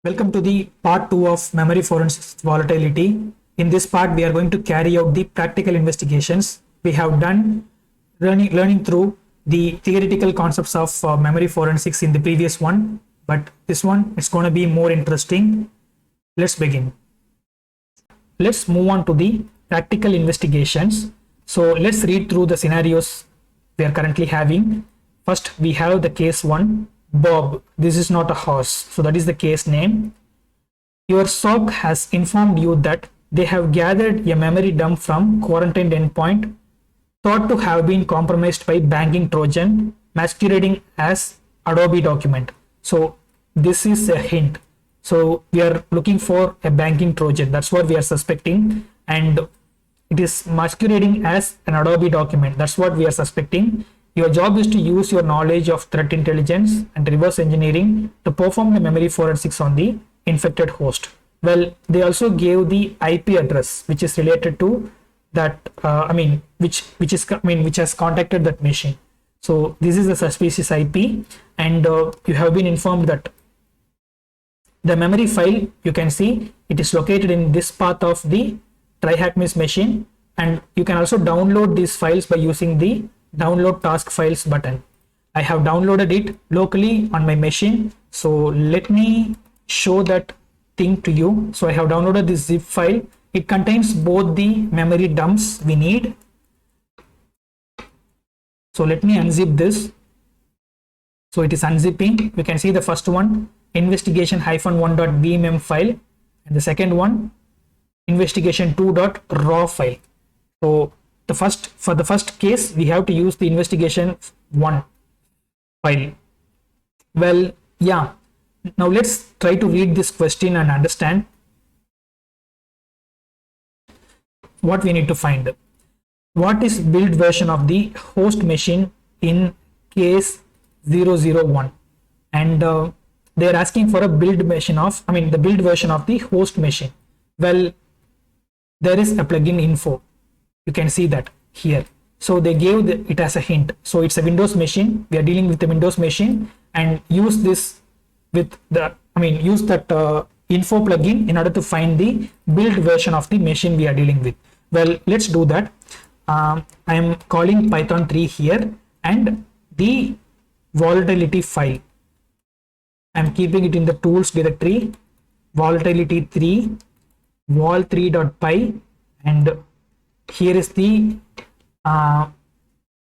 Welcome to the part 2 of memory forensics volatility. In this part, we are going to carry out the practical investigations. We have done learning through the theoretical concepts of memory forensics in the previous one, but this one is going to be more interesting. Let's begin. Let's move on to the practical investigations. So let's read through the scenarios we are currently having. First, we have the case 1. Bob, this is not a horse, so that is the case name. Your SOC has informed you that they have gathered a memory dump from quarantined endpoint thought to have been compromised by banking Trojan masquerading as Adobe document. So this is a hint. So we are looking for a banking Trojan. That's what we are suspecting, and it is masquerading as an Adobe document. That's what we are suspecting. Your job is to use your knowledge of threat intelligence and reverse engineering to perform the memory forensics on the infected host. Well, they also gave the IP address which is related to that. Which has contacted that machine. So this is a suspicious IP, and you have been informed that the memory file, you can see it is located in this path of the TryHackMe's machine, and you can also download these files by using the download task files button. I have downloaded it locally on my machine, so let me show that thing to you. So I have downloaded this zip file. It contains both the memory dumps we need. So let me unzip this. So it is unzipping. We can see the first one, investigation-1.vmm file, and the second one, investigation2.raw file. So for the first case, we have to use the investigation1 file. Well, yeah. Now let's try to read this question and understand what we need to find. What is build version of the host machine in case 001? And they are asking for a build version of, the build version of the host machine. Well, there is a plugin info. You can see that here. So they gave it as a hint. So it's a Windows machine. We are dealing with the Windows machine, and use this with the, use that info plugin in order to find the build version of the machine we are dealing with. Well, let's do that. I am calling Python 3 here, and the volatility file, I'm keeping it in the tools directory, volatility 3, vol3.py, and here is the file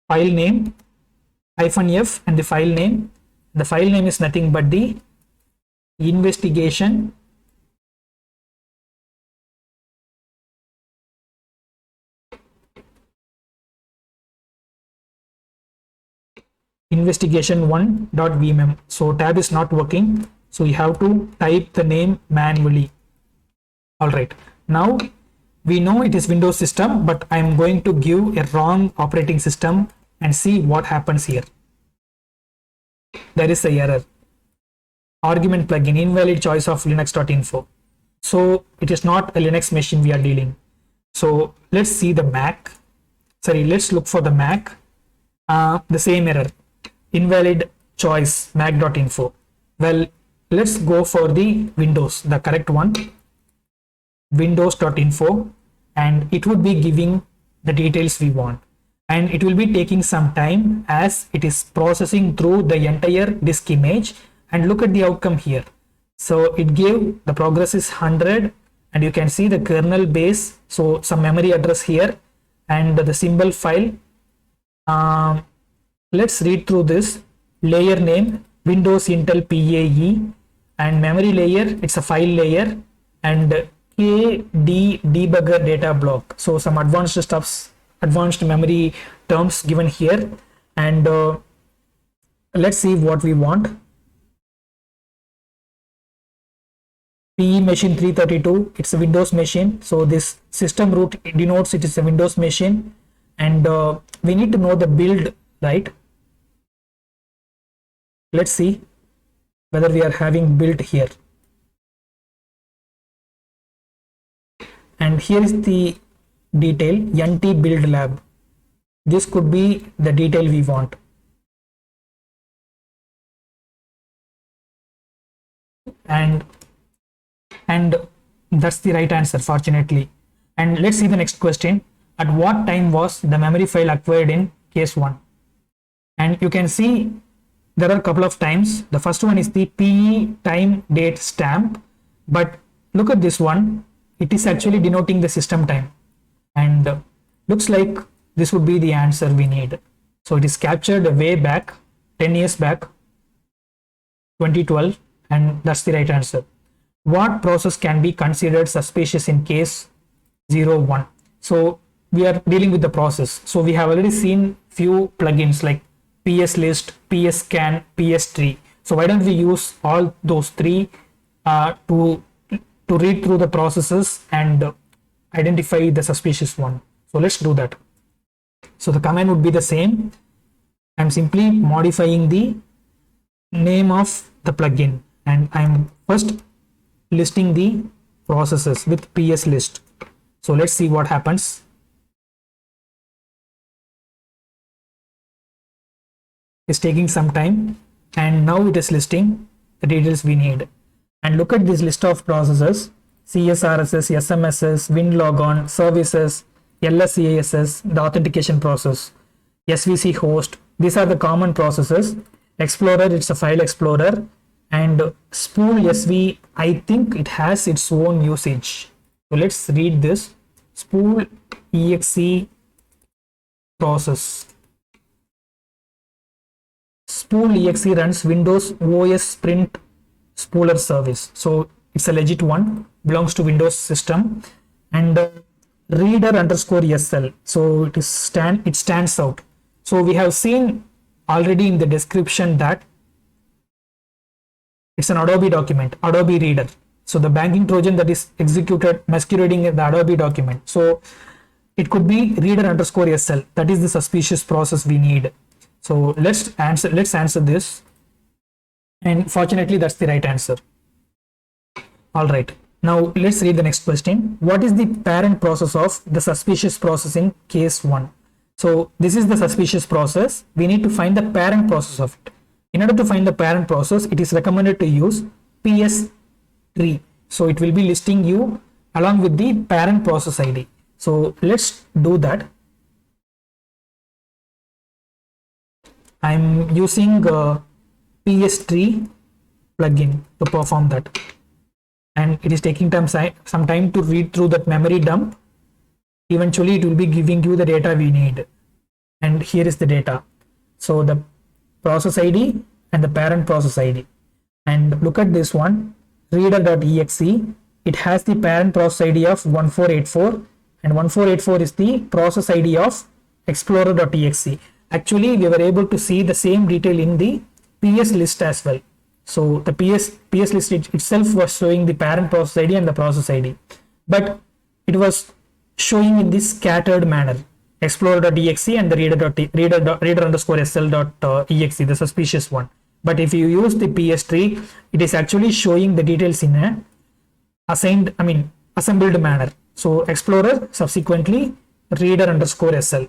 name -f, and the file name. The file name is nothing but the investigation investigation1.vmm. So tab is not working, so you have to type the name manually. All right, now we know it is Windows system, but I am going to give a wrong operating system and see what happens here. There is a error. Argument plugin, invalid choice of linux.info. So it is not a Linux machine we are dealing. So let's see the Mac. Let's look for the Mac. The same error, invalid choice mac.info. Well, let's go for the Windows, the correct one, windows.info, and it would be giving the details we want, and it will be taking some time as it is processing through the entire disk image. And look at the outcome here. So it gave the progress is 100, and you can see the kernel base, so some memory address here, and the symbol file. Let's read through this. Layer name Windows Intel PAE, and memory layer, it's a file layer, and KD debugger data block. So some advanced stuffs, advanced memory terms given here, and let's see what we want. PE machine 332, it's a Windows machine, so this system root denotes it is a Windows machine, and we need to know the build, right? Let's see whether we are having build here. And here is the detail, NT build lab. This could be the detail we want. And And that's the right answer, fortunately. And let's see the next question. At what time was the memory file acquired in case 1? And you can see there are a couple of times. The first one is the PE time date stamp, but look at this one. It is actually denoting the system time, and looks like this would be the answer we need. So it is captured way back, 10 years back, 2012, and that's the right answer. What process can be considered suspicious in case 01? So we are dealing with the process. So we have already seen few plugins like PS list, PS scan, PS tree. So why don't we use all those three to read through the processes and identify the suspicious one. So let's do that. So the command would be the same. I'm simply modifying the name of the plugin, and I'm first listing the processes with PS list. So let's see what happens. It's taking some time, and now it is listing the details we need. And look at this list of processes: CSRSS, SMSS, WinLogon, services, LSCASS, the authentication process, SVC host. These are the common processes. Explorer, it's a file explorer, and spool SV, I think it has its own usage. So let's read this. Spool exe process. Spool exe runs Windows OS Sprint spooler service. So it's a legit one, belongs to Windows system. And reader underscore SL. So it stands out. So we have seen already in the description that it's an Adobe document, Adobe Reader. So the banking Trojan that is executed masquerading the Adobe document. So it could be reader underscore SL. That is the suspicious process we need. So let's answer this. And fortunately, that's the right answer. All right. Now let's read the next question. What is the parent process of the suspicious process in case 1? So this is the suspicious process. We need to find the parent process of it. In order to find the parent process, it is recommended to use PS tree. So it will be listing you along with the parent process ID. So let's do that. I'm using PS tree plugin to perform that. And it is taking some time to read through that memory dump. Eventually it will be giving you the data we need, and here is the data. So the process ID and the parent process ID, and look at this one, reader.exe. It has the parent process ID of 1484, and 1484 is the process ID of explorer.exe. Actually we were able to see the same detail in the PS list as well. So the PS list itself was showing the parent process ID and the process ID, but it was showing in this scattered manner, explorer.exe and the reader underscore sl.exe, the suspicious one. But if you use the PS tree, it is actually showing the details in a assembled manner. So explorer, subsequently reader underscore sl.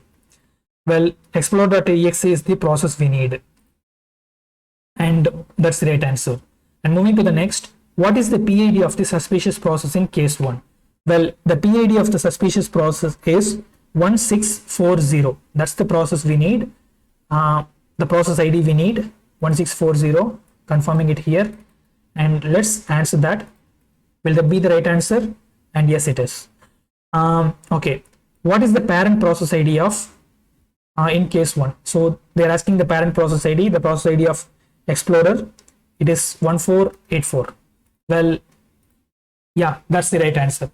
Well, explorer.exe is the process we need, and that's the right answer. And moving to the next, what is the PID of the suspicious process in case 1? Well, the PID of the suspicious process is 1640. That's the process we need. The process ID we need 1640. Confirming it here, and let's answer that. Will that be the right answer? And yes, it is. Okay, what is the parent process ID of in case 1? So they're asking the parent process ID, the process ID of Explorer. It is 1484. Well, yeah, that's the right answer.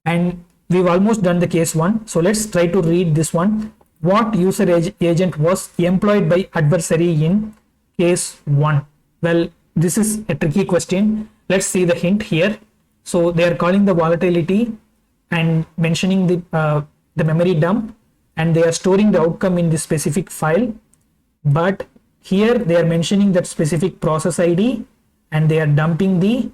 And we've almost done the case 1. So let's try to read this one. What user agent was employed by adversary in case 1? Well, this is a tricky question. Let's see the hint here. So they are calling the volatility and mentioning the memory dump, and they are storing the outcome in this specific file. But here they are mentioning that specific process ID, and they are dumping the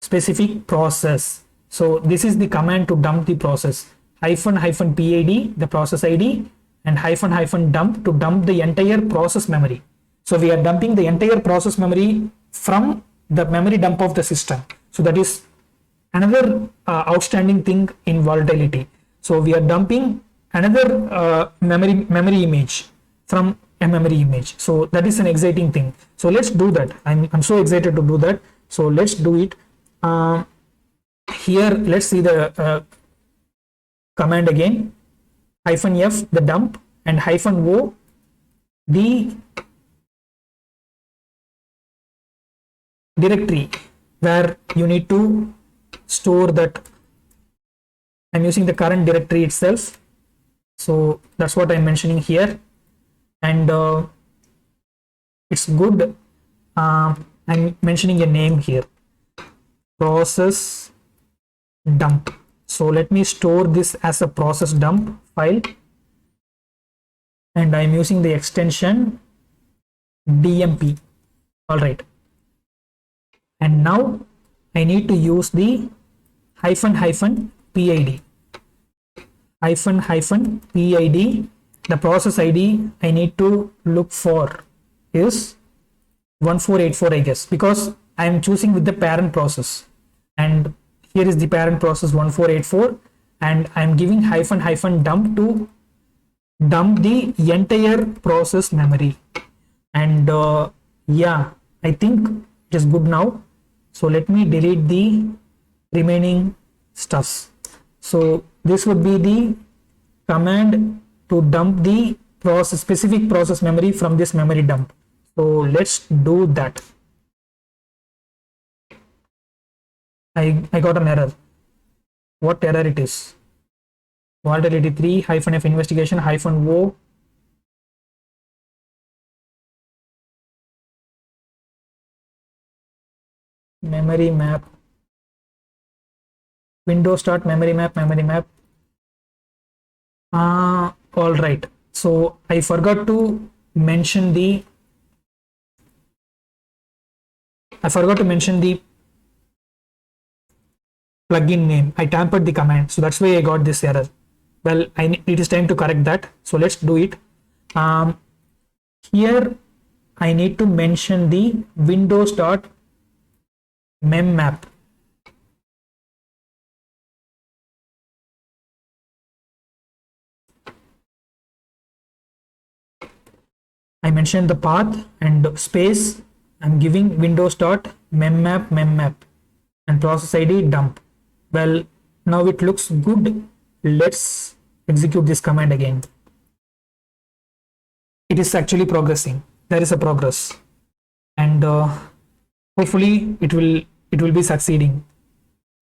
specific process. So this is the command to dump the process. -PID, the process ID, and -dump to dump the entire process memory. So we are dumping the entire process memory from the memory dump of the system. So that is another outstanding thing in volatility. So we are dumping another memory image from a memory image. So that is an exciting thing. So let's do that. I'm so excited to do that. So let's do it. Here, let's see the command again. -f the dump, and -o the directory where you need to store that. I'm using the current directory itself, so that's what I'm mentioning here, and it's good. I'm mentioning a name here, process dump. So let me store this as a process dump file, and I'm using the extension DMP. All right, and now I need to use the -PID. -PID. The process ID I need to look for is 1484, I guess, because I am choosing with the parent process, and here is the parent process 1484, and I am giving --dump to dump the entire process memory. And yeah, I think it is good now. So let me delete the remaining stuffs. So this would be the command to dump the specific process memory from this memory dump. So let's do that. I got an error. What error it is? Volatility 3 -f investigation -o memory map, Windows start memory map. All right, so I forgot to mention the plugin name. I tampered the command, so that's why I got this error. Well, it is time to correct that, so let's do it. Here I need to mention the windows.memmap. I mentioned the path and space. I'm giving windows.memmap and process ID dump. Well, now it looks good. Let's execute this command again. It is actually progressing. There is a progress, and hopefully it will be succeeding.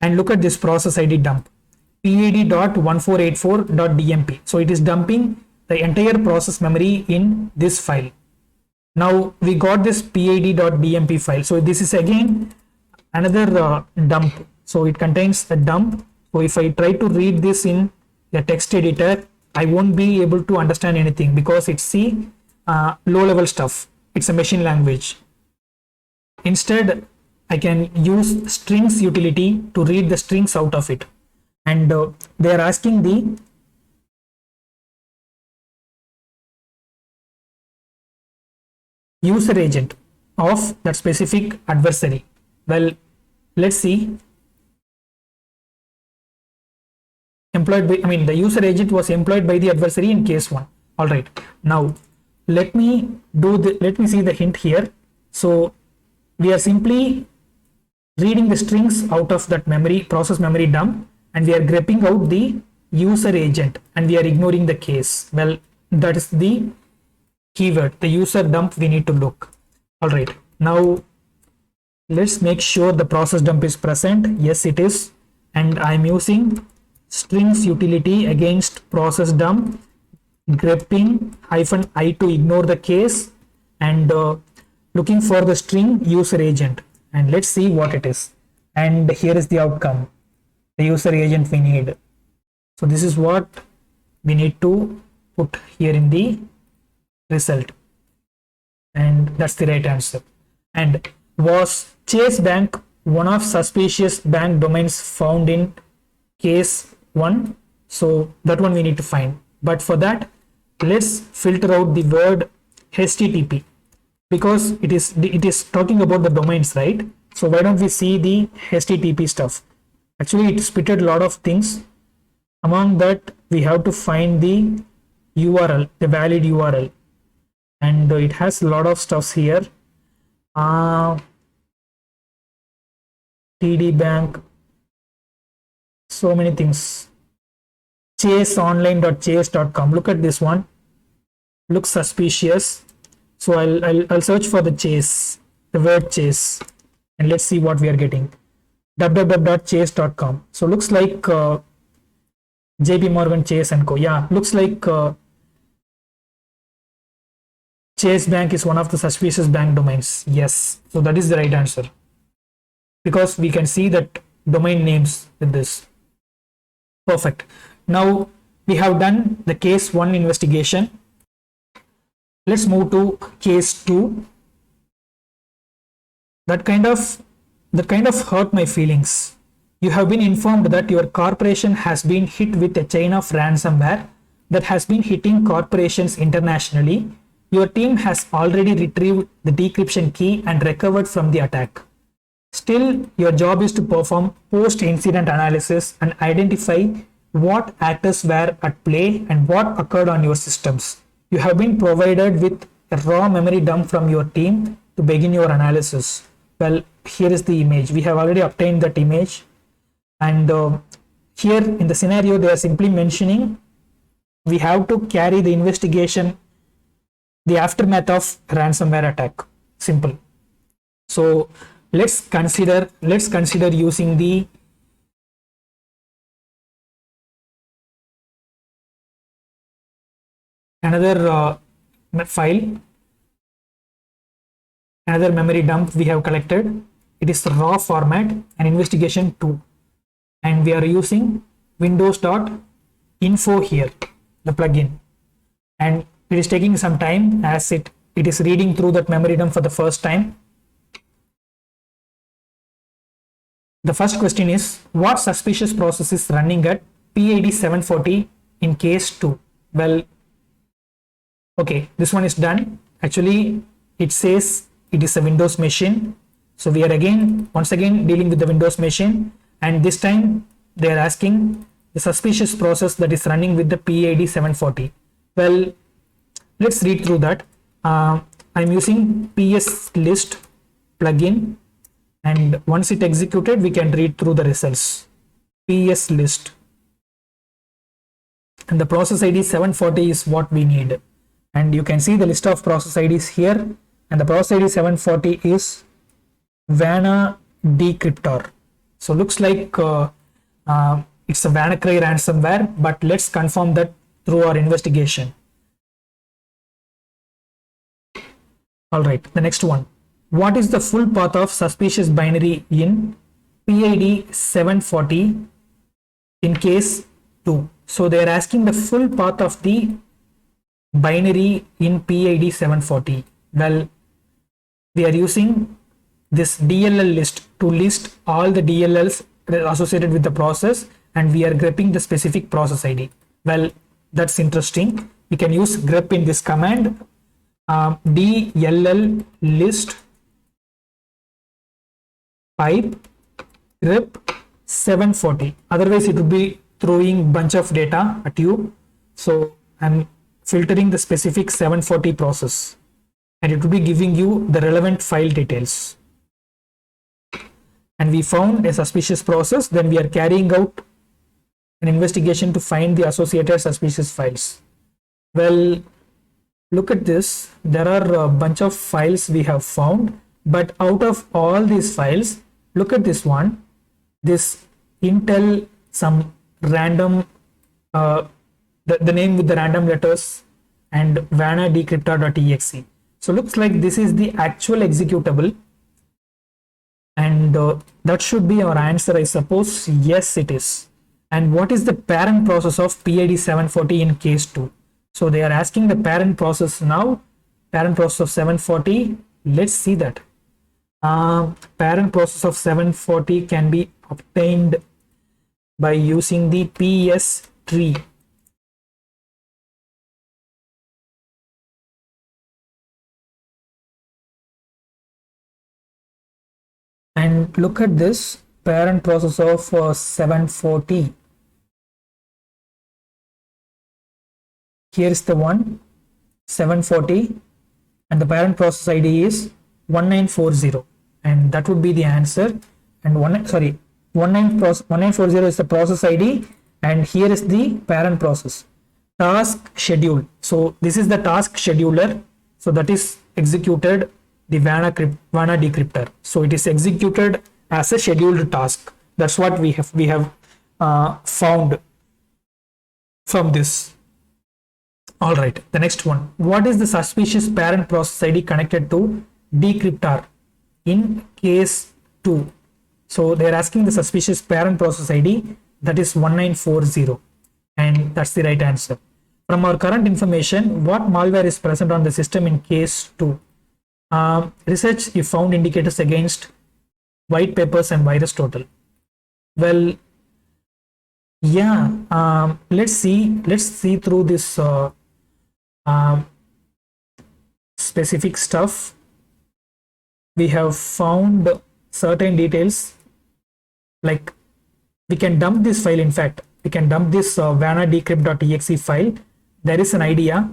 And look at this process ID dump, pid.1484.dmp. So it is dumping the entire process memory in this file. Now we got this pid.dmp file. So this is again another dump. So it contains a dump. So if I try to read this in the text editor, I won't be able to understand anything because it's the low level stuff. It's a machine language. Instead, I can use strings utility to read the strings out of it. And they are asking the user agent of that specific adversary. Well, let's see. The user agent was employed by the adversary in case 1. All right, now let me see the hint here. So we are simply reading the strings out of that process memory dump, and we are grepping out the user agent, and we are ignoring the case. Well, that is the keyword, the user dump we need to look. All right, now let's make sure the process dump is present. Yes, it is, and I'm using strings utility against process dump, grepping -i to ignore the case, and looking for the string user agent, and let's see what it is. And here is the outcome, the user agent we need. So this is what we need to put here in the result, and that's the right answer. And was Chase Bank one of suspicious bank domains found in case 1? So that one we need to find, but for that let's filter out the word HTTP, because it is talking about the domains, right? So why don't we see the HTTP stuff? Actually, it spitted a lot of things. Among that, we have to find the URL, the valid URL, and it has a lot of stuffs here. TD Bank, so many things. chaseonline.chase.com. Look at this one. Looks suspicious. So I'll search for the chase, the word chase, and let's see what we are getting. www.chase.com. So looks like JP Morgan Chase and Co. Yeah, looks like Chase Bank is one of the suspicious bank domains. Yes, so that is the right answer, because we can see that domain names with this. Perfect. Now we have done the case 1 investigation. Let's move to case 2. That kind of hurt my feelings. You have been informed that your corporation has been hit with a chain of ransomware that has been hitting corporations internationally. Your team has already retrieved the decryption key and recovered from the attack. Still, your job is to perform post-incident analysis and identify what actors were at play and what occurred on your systems. You have been provided with a raw memory dump from your team to begin your analysis. Well, here is the image. We have already obtained that image, and here in the scenario they are simply mentioning we have to carry the investigation, the aftermath of ransomware attack. Simple. So let's consider using the another file, another memory dump we have collected. It is the raw format and investigation 2, and we are using windows.info here, the plugin, and it is taking some time as it is reading through that memory dump for the first time. The first question is, what suspicious process is running at PID 740 in case 2? Well, okay, this one is done. Actually, it says it is a Windows machine. So we are once again dealing with the Windows machine, and this time they are asking the suspicious process that is running with the PID 740. Well, let's read through that. I'm using PS list plugin, and once it executed, we can read through the results. PS list, and the process ID 740 is what we need, and you can see the list of process IDs here, and the process ID 740 is Vanna Decryptor. So looks like it's a WannaCry ransomware, but let's confirm that through our investigation. All right, the next one. What is the full path of suspicious binary in PID 740 in case 2? So they are asking the full path of the binary in PID 740. Well, we are using this DLL list to list all the DLLs associated with the process, and we are grepping the specific process ID. Well, that's interesting. We can use grep in this command, DLL list pipe grep 740. Otherwise, it would be throwing bunch of data at you. So I'm filtering the specific 740 process, and it will be giving you the relevant file details. And we found a suspicious process. Then we are carrying out an investigation to find the associated suspicious files. Well, look at this. There are a bunch of files we have found, but out of all these files, look at this one, this Intel, some random the name with the random letters, and Vanna decryptor.exe. So looks like this is the actual executable, and that should be our answer, I suppose. Yes, it is. And what is the parent process of PID 740 in case 2? So they are asking the parent process now. Parent process of 740. Let's see that. Parent process of 740 can be obtained by using the PS tree. And look at this. parent process of 740. Here is the one 740 and the parent process ID is 1940, and that would be the answer. And 1940 is the process ID, and here is the parent process. Task schedule. So this is the task scheduler. So that is executed the Wanna decryptor. So it is executed as a scheduled task. That's what we have found from this. All right, the next one. What is the suspicious parent process ID connected to decryptor in case 2? So they are asking the suspicious parent process ID, that is 1940, and that's the right answer. From our current information, what malware is present on the system in case 2? Research you found indicators against white papers and virus total. Well, yeah, let's see through this specific stuff. We have found certain details, like we can dump this file. In fact, we can dump this WannaDecrypt.exe file. There is an idea.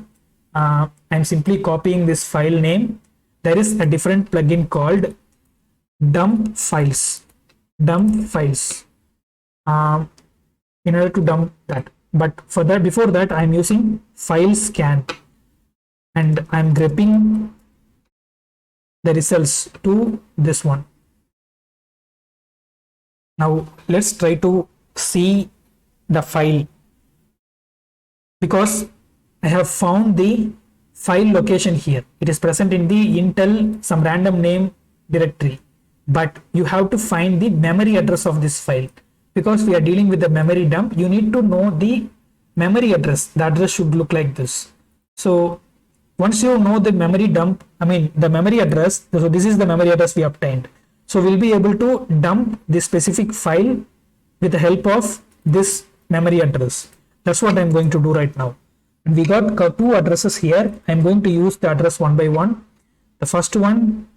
I'm simply copying this file name. There is a different plugin called dump files in order to dump that. But for that, before that, I'm using file scan and I'm grabbing the results to this one. Now let's try to see the file, because I have found the file location here. It is present in the Intel some random name directory, but you have to find the memory address of this file. Because we are dealing with the memory dump, you need to know the memory address. The address should look like this. So once you know the memory dump, the memory address, so this is the memory address we obtained. So we'll be able to dump this specific file with the help of this memory address. That's what I'm going to do right now. And we got two addresses here. I'm going to use the address one by one. The first one,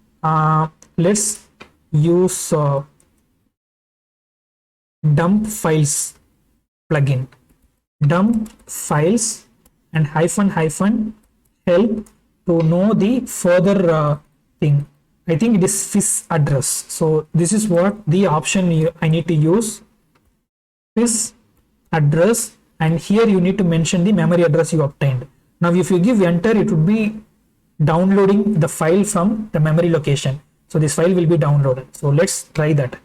let's use dump files plugin. Dump files and hyphen help to know the further thing. I think it is fis address. So this is what the option I need to use, fis address, and here you need to mention the memory address you obtained. Now if you give enter, it would be downloading the file from the memory location. So this file will be downloaded. So let's try that.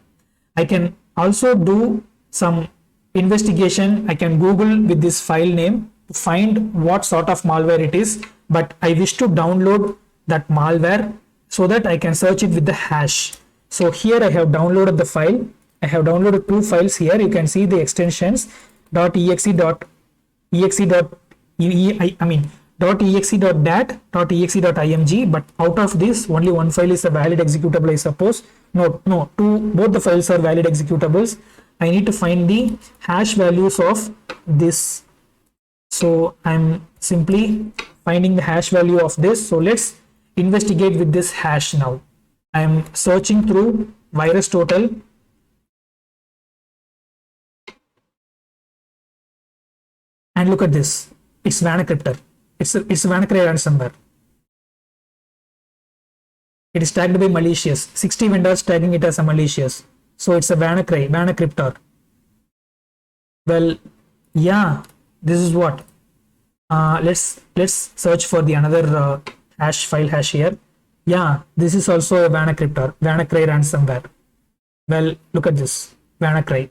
I can also do some investigation. I can Google with this file name to find what sort of malware it is, but I wish to download that malware so that I can search it with the hash. So here I have downloaded the file. I have downloaded two files here. You can see the extensions .exe, .dat, .exe.img, but out of this only one file is a valid executable, I suppose. No, both the files are valid executables. I need to find the hash values of this. So I'm simply finding the hash value of this. So let's investigate with this hash now. I'm searching through virus total. And look at this. It's WannaCryptor. It's WannaCry ransomware. It is tagged by malicious. 60 vendors tagging it as a malicious. So it's a WannaCryptor. Well, yeah, this is what. Let's search for the another file hash here. Yeah, this is also a WannaCryptor, WannaCry ransomware. Well, look at this, WannaCry.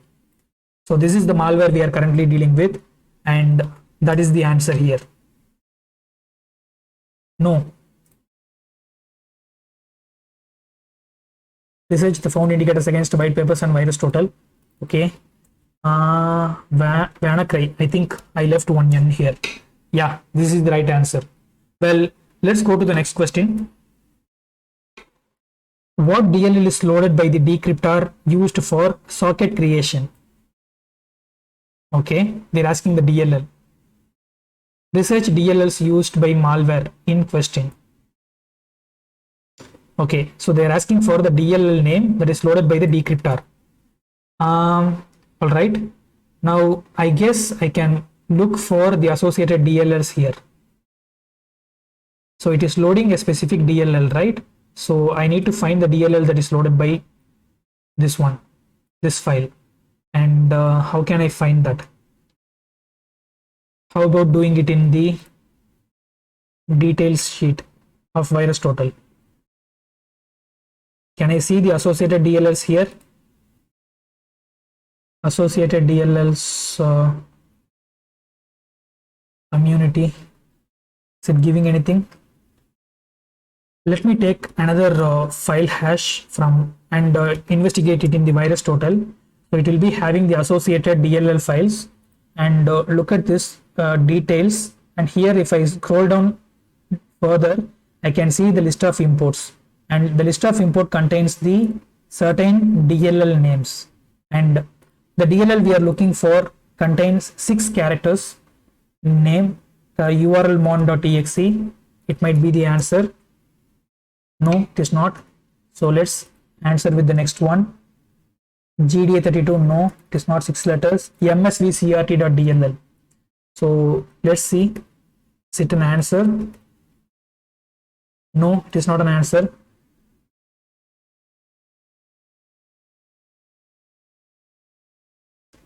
So this is the malware we are currently dealing with, and that is the answer here. No. Research the found indicators against white papers and virus total. Okay. WannaCry. I think I left one N here. Yeah, this is the right answer. Well, let's go to the next question. What DLL is loaded by the decryptor used for socket creation? Okay, they're asking the DLL. Research DLLs used by malware in question. Okay, so they're asking for the DLL name that is loaded by the decryptor. All right. Now I guess I can look for the associated DLLs here. So it is loading a specific DLL, right? So I need to find the DLL that is loaded by this one, this file. And how can I find that? How about doing it in the details sheet of VirusTotal? Can I see the associated DLLs here? Associated DLLs community. Is it giving anything? Let me take another file hash from and investigate it in the VirusTotal. So it will be having the associated DLL files, and look at this details. And here, if I scroll down further, I can see the list of imports, and the list of import contains the certain DLL names, and the DLL we are looking for contains 6 characters. Name, URL mon.exe. It might be the answer. No, it is not. So let's answer with the next one. GDA32, no, it is not 6 letters. msvcrt.dll. So let's see. Is it an answer? No, it is not an answer.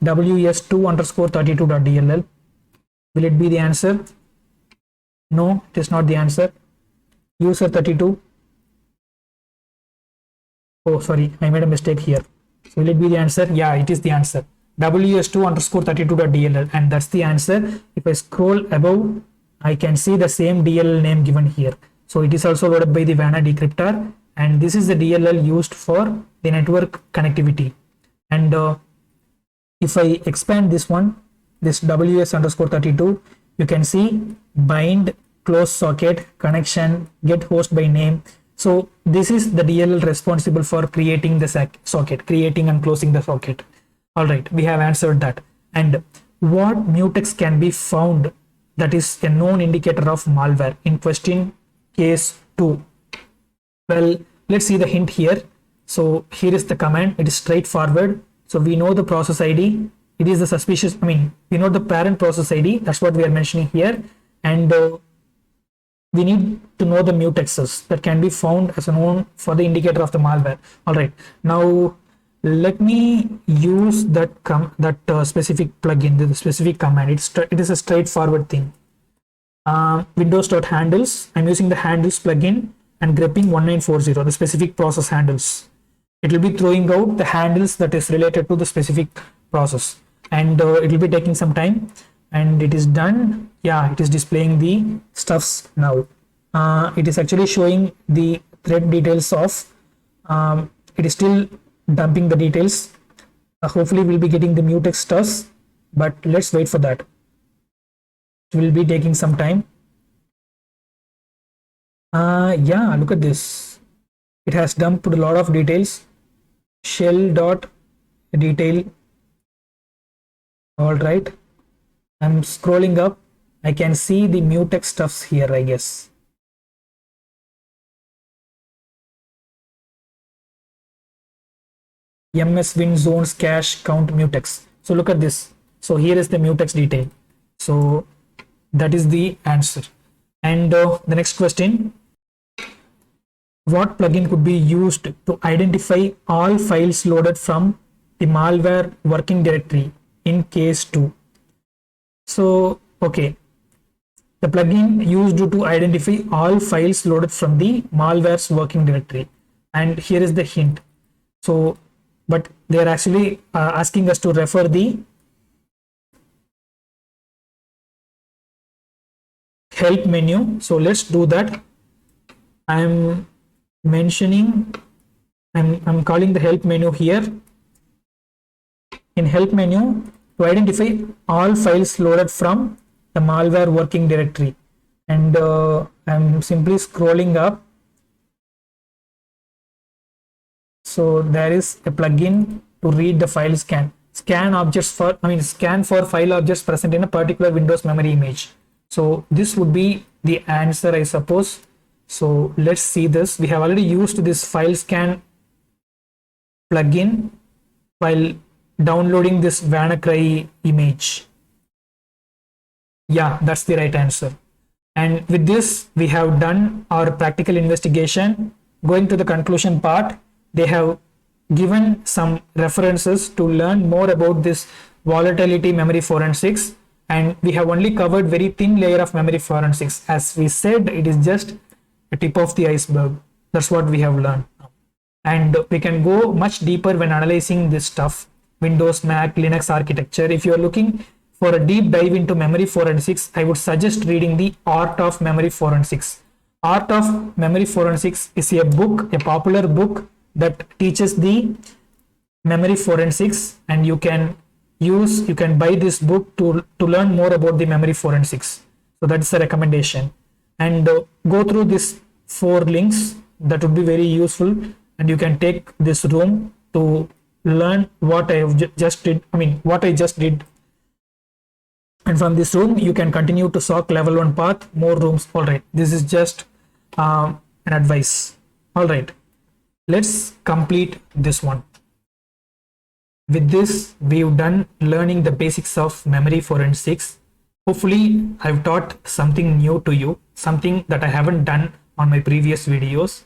ws2_32.dll. Will it be the answer? No, it is not the answer. User32. Oh, sorry, I made a mistake here. So will it be the answer? Yeah, it is the answer. ws2_32.dll, and that's the answer. If I scroll above, I can see the same DLL name given here. So it is also loaded by the WANA decryptor, and this is the DLL used for the network connectivity. And if I expand this one, this ws_32, you can see bind, close socket, connection, get host by name. So this is the DLL responsible for creating the socket, creating and closing the socket. All right, we have answered that. And what mutex can be found that is a known indicator of malware in question case 2? Well, let's see the hint here. So here is the command. It is straightforward. So we know the process ID. It is the suspicious, we know the parent process ID. That's what we are mentioning here. And we need to know the mutexes that can be found as a known for the indicator of the malware. All right, now let me use that specific plugin, the specific command. It is a straightforward thing. Windows.handles. I'm using the handles plugin and grepping 1940, the specific process handles. It will be throwing out the handles that is related to the specific process, and it will be taking some time. And it is done. Yeah, it is displaying the stuffs now. It is actually showing the thread details of, it is still dumping the details. Hopefully we'll be getting the mutex stuffs, but let's wait for that. It will be taking some time. Yeah, look at this. It has dumped a lot of details. Shell.detail. All right. I'm scrolling up. I can see the mutex stuffs here, I guess. MS win zones cache count mutex. So look at this. So here is the mutex detail. So that is the answer. And the next question. What plugin could be used to identify all files loaded from the malware working directory in case 2? So, okay, the plugin used to identify all files loaded from the malware's working directory. And here is the hint. So, but they are actually asking us to refer the help menu. So let's do that. I'm calling the help menu here. In help menu, to identify all files loaded from the malware working directory, and I'm simply scrolling up. So there is a plugin to read the file scan objects for scan for file objects present in a particular Windows memory image. So this would be the answer, I suppose. So let's see this. We have already used this file scan plugin while downloading this WannaCry image. Yeah, that's the right answer. And with this, we have done our practical investigation. Going to the conclusion part, they have given some references to learn more about this volatility memory forensics. And we have only covered very thin layer of memory forensics. As we said, it is just a tip of the iceberg. That's what we have learned. And we can go much deeper when analyzing this stuff. Windows, Mac, Linux architecture. If you are looking for a deep dive into memory forensics, I would suggest reading The Art of Memory Forensics. Art of Memory Forensics is a book, a popular book that teaches the memory forensics, and you can buy this book to learn more about the memory forensics. So that's a recommendation. And go through these 4 links. That would be very useful, and you can take this room to learn what I just did. What I just did. And from this room, you can continue to SOC level 1 path, more rooms. All right, this is just an advice. All right, let's complete this one. With this, we've done learning the basics of memory forensics. Hopefully, I've taught something new to you, something that I haven't done on my previous videos.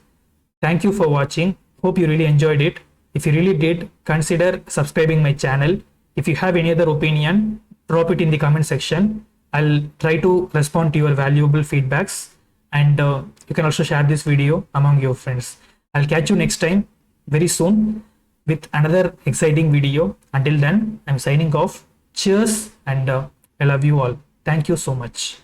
Thank you for watching. Hope you really enjoyed it. If you really did, consider subscribing my channel. If you have any other opinion, drop it in the comment section. I'll try to respond to your valuable feedbacks, and you can also share this video among your friends. I'll catch you next time very soon with another exciting video. Until then, I'm signing off. Cheers, and I love you all. Thank you so much.